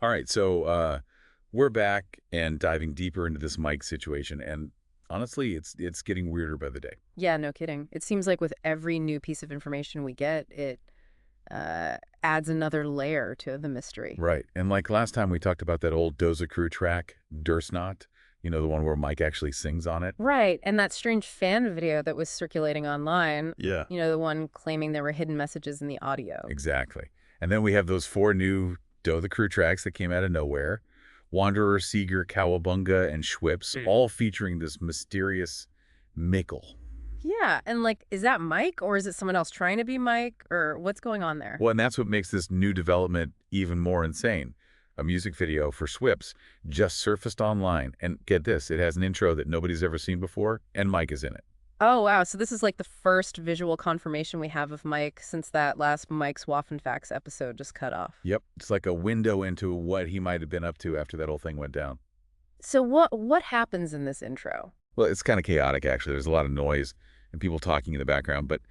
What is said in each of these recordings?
All right, so we're back and diving deeper into this Mike situation, and honestly, it's getting weirder by the day. Yeah, no kidding. It seems like with every new piece of information we get, it adds another layer to the mystery. Right, and like last time we talked about that old Doza Crew track, Not, the one where Mike actually sings on it. Right, and that strange fan video that was circulating online, Yeah. the one claiming there were hidden messages in the audio. Exactly. And then we have those four new the Crew tracks that came out of nowhere. Wanderer, Seeger, Cowabunga, and Schwipps, all featuring this mysterious Mickle. Yeah, and like, is that Mike or is it someone else trying to be Mike or what's going on there? Well, and that's what makes this new development even more insane. A music video for Schwipps just surfaced online, and get this, it has an intro that nobody's ever seen before, and Mike is in it. Oh, wow. So this is like the first visual confirmation we have of Mike since that last Mike's Waffenfax episode just cut off. Yep, it's like a window into what he might have been up to after that whole thing went down. So what happens in this intro? Well, it's kind of chaotic, actually. There's a lot of noise and people talking in the background, but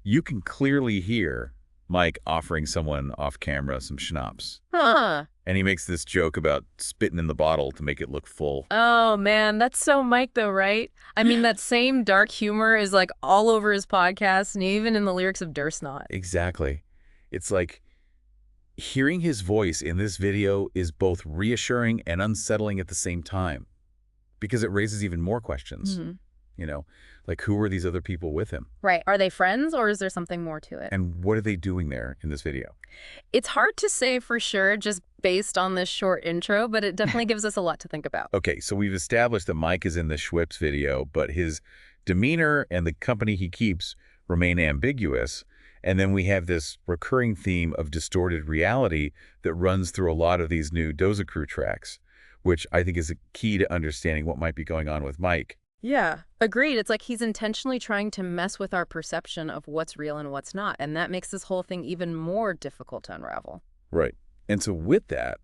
you can clearly hear Mike offering someone off camera some schnapps. Huh. And he makes this joke about spitting in the bottle to make it look full. Oh man, that's so Mike though, right? I mean, that same dark humor is like all over his podcast and even in the lyrics of Not. Exactly. It's like hearing his voice in this video is both reassuring and unsettling at the same time because it raises even more questions. Hmm. You know, like who are these other people with him? Right. Are they friends or is there something more to it? And what are they doing there in this video? It's hard to say for sure just based on this short intro, but it definitely gives us a lot to think about. Okay, so we've established that Mike is in the Schwipps video, but his demeanor and the company he keeps remain ambiguous. And then we have this recurring theme of distorted reality that runs through a lot of these new Doza Crew tracks, which I think is a key to understanding what might be going on with Mike. Yeah, agreed. It's like he's intentionally trying to mess with our perception of what's real and what's not. And that makes this whole thing even more difficult to unravel. Right. And so with that,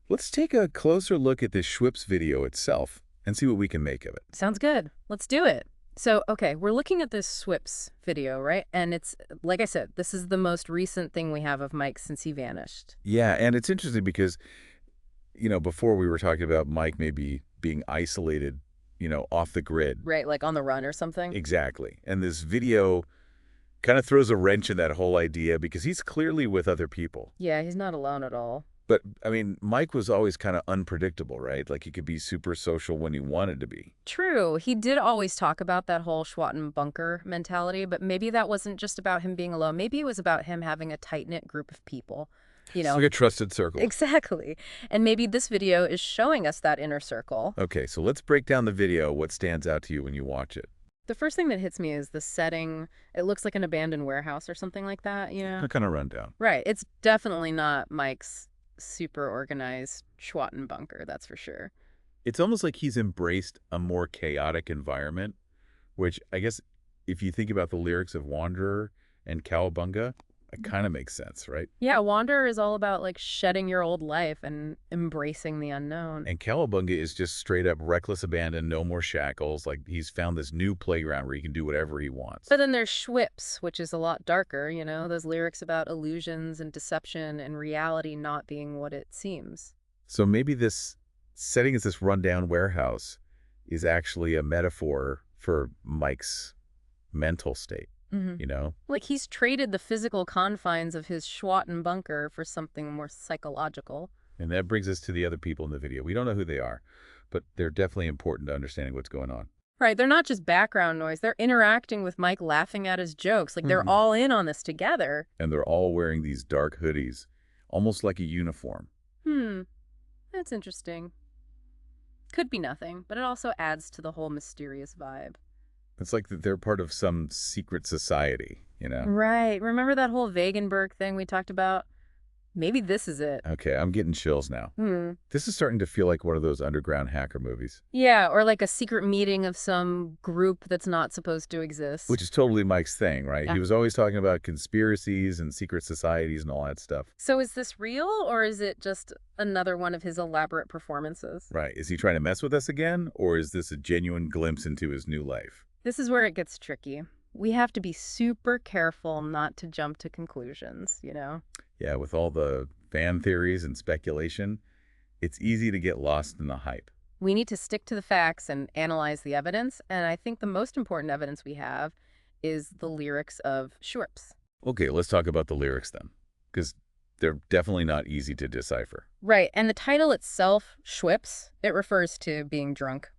let's take a closer look at this Schwipps video itself and see what we can make of it. Sounds good. Let's do it. So, okay, we're looking at this Schwipps video, right? And it's, like I said, this is the most recent thing we have of Mike since he vanished. Yeah, and it's interesting because, before we were talking about Mike maybe being isolated, off the grid. Right, like on the run or something? Exactly. And this video kind of throws a wrench in that whole idea because he's clearly with other people. Yeah, he's not alone at all. But, I mean, Mike was always kind of unpredictable, right? Like he could be super social when he wanted to be. True. He did always talk about that whole Schwatten bunker mentality, but maybe that wasn't just about him being alone. Maybe it was about him having a tight-knit group of people, you It's know? like a trusted circle. Exactly. And maybe this video is showing us that inner circle. Okay, so let's break down the video. What stands out to you when you watch it? The first thing that hits me is the setting. It looks like an abandoned warehouse or something like that, you know? A kind of rundown. Right. It's definitely not Mike's super organized Schwatten bunker, that's for sure. It's almost like he's embraced a more chaotic environment, which I guess if you think about the lyrics of Wanderer and Cowabunga, it kind of makes sense, right? Yeah, Wanderer is all about like shedding your old life and embracing the unknown. And Cowabunga is just straight up reckless abandon, no more shackles. Like he's found this new playground where he can do whatever he wants. But then there's Schwipps, which is a lot darker, those lyrics about illusions and deception and reality not being what it seems. So maybe this setting as this rundown warehouse is actually a metaphor for Mike's mental state, Hmm. you know? Like he's traded the physical confines of his Schwatten bunker for something more psychological. And that brings us to the other people in the video. We don't know who they are, but they're definitely important to understanding what's going on. Right, they're not just background noise. They're interacting with Mike, laughing at his jokes. Like they're Mhm. all in on this together. And they're all wearing these dark hoodies, almost like a uniform. Hmm, that's interesting. Could be nothing, but it also adds to the whole mysterious vibe. It's like that they're part of some secret society, you know? Right. Remember that whole Wagenberg thing we talked about? Maybe this is it. Okay, I'm getting chills now. Hmm. This is starting to feel like one of those underground hacker movies, Yeah, or like a secret meeting of some group that's not supposed to exist. which is totally Mike's thing, right? Yeah. He was always talking about conspiracies and secret societies and all that stuff. So is this real, or is it just another one of his elaborate performances? Right. Is he trying to mess with us again, or is this a genuine glimpse into his new life? This is where it gets tricky. We have to be super careful not to jump to conclusions, you know? Yeah, with all the fan theories and speculation, It's easy to get lost in the hype. We need to stick to the facts and analyze the evidence, and I think the most important evidence we have is the lyrics of Schwipps. Okay, let's talk about the lyrics then, because they're definitely not easy to decipher. Right, and the title itself, Schwipps, it refers to being drunk,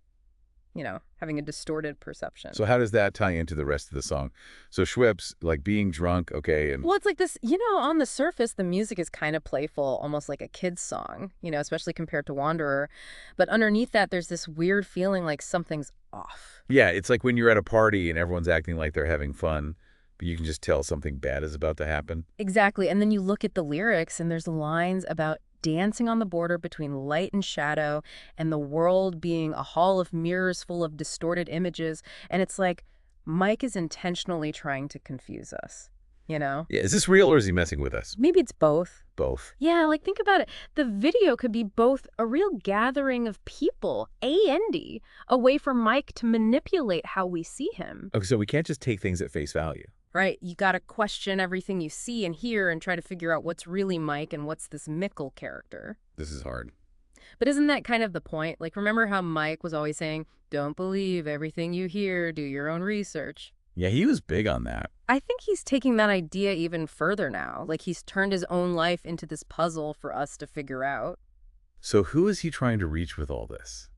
having a distorted perception. So how does that tie into the rest of the song? So Schwipps, like being drunk, okay, and Well, it's like this, on the surface, the music is kind of playful, almost like a kid's song, especially compared to Wanderer. But underneath that, there's this weird feeling like something's off. yeah, it's like when you're at a party and everyone's acting like they're having fun, but you can just tell something bad is about to happen. Exactly. And then you look at the lyrics, and there's lines about dancing on the border between light and shadow, and the world being a hall of mirrors full of distorted images. And it's like Mike is intentionally trying to confuse us, you know? Yeah, is this real or is he messing with us? Maybe it's both. Both. Yeah, like think about it. The video could be both a real gathering of people, A&D, a way for Mike to manipulate how we see him. Okay, so we can't just take things at face value. Right, you gotta question everything you see and hear and try to figure out what's really Mike and what's this Mickle character. This is hard. But isn't that kind of the point? Like, remember how Mike was always saying, don't believe everything you hear, do your own research? Yeah, he was big on that. I think he's taking that idea even further now. Like, he's turned his own life into this puzzle for us to figure out. So who is he trying to reach with all this?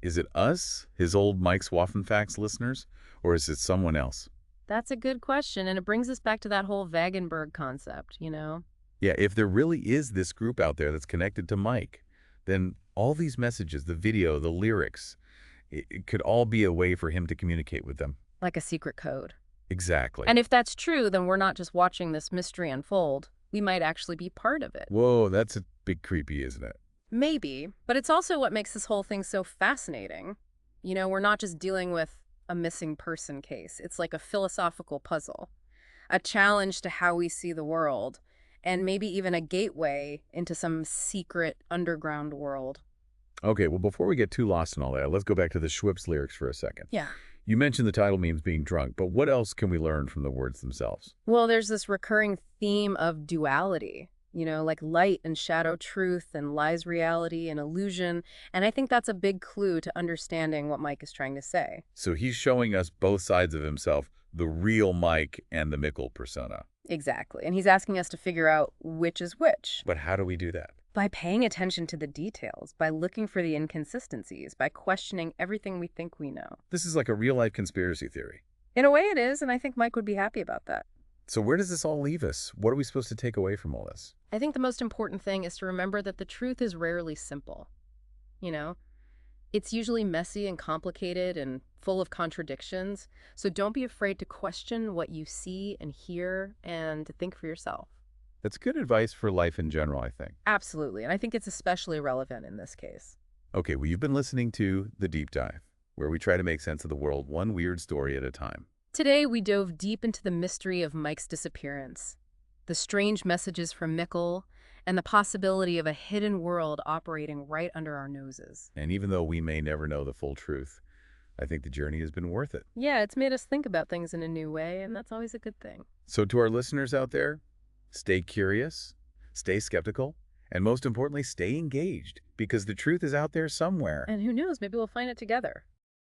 Is it us, his old Mike's Waffenfax listeners, or is it someone else? That's a good question, and it brings us back to that whole Wagenberg concept, Yeah, if there really is this group out there that's connected to Mike, then all these messages, the video, the lyrics, it could all be a way for him to communicate with them. Like a secret code. Exactly. And if that's true, then we're not just watching this mystery unfold. We might actually be part of it. Whoa, that's a bit creepy, isn't it? Maybe, but it's also what makes this whole thing so fascinating. We're not just dealing with a missing person case. It's like a philosophical puzzle, a challenge to how we see the world, and maybe even a gateway into some secret underground world. Okay, well, before we get too lost in all that, let's go back to the Schwipps lyrics for a second. Yeah. You mentioned the title means being drunk, but what else can we learn from the words themselves? Well, there's this recurring theme of duality, like light and shadow, truth and lies, reality and illusion. And I think that's a big clue to understanding what Mike is trying to say. So he's showing us both sides of himself, the real Mike and the Mickle persona. Exactly. And he's asking us to figure out which is which. But how do we do that? By paying attention to the details, by looking for the inconsistencies, by questioning everything we think we know. This is like a real-life conspiracy theory. In a way it is, and I think Mike would be happy about that. So where does this all leave us? What are we supposed to take away from all this? I think the most important thing is to remember that the truth is rarely simple. It's usually messy and complicated and full of contradictions. So don't be afraid to question what you see and hear and to think for yourself. That's good advice for life in general, I think. Absolutely. And I think it's especially relevant in this case. Okay, well, you've been listening to The Deep Dive, where we try to make sense of the world one weird story at a time. Today, we dove deep into the mystery of Mike's disappearance, the strange messages from Mickle, and the possibility of a hidden world operating right under our noses. And even though we may never know the full truth, I think the journey has been worth it. Yeah, it's made us think about things in a new way, and that's always a good thing. So to our listeners out there, stay curious, stay skeptical, and most importantly, stay engaged, because the truth is out there somewhere. And who knows, maybe we'll find it together.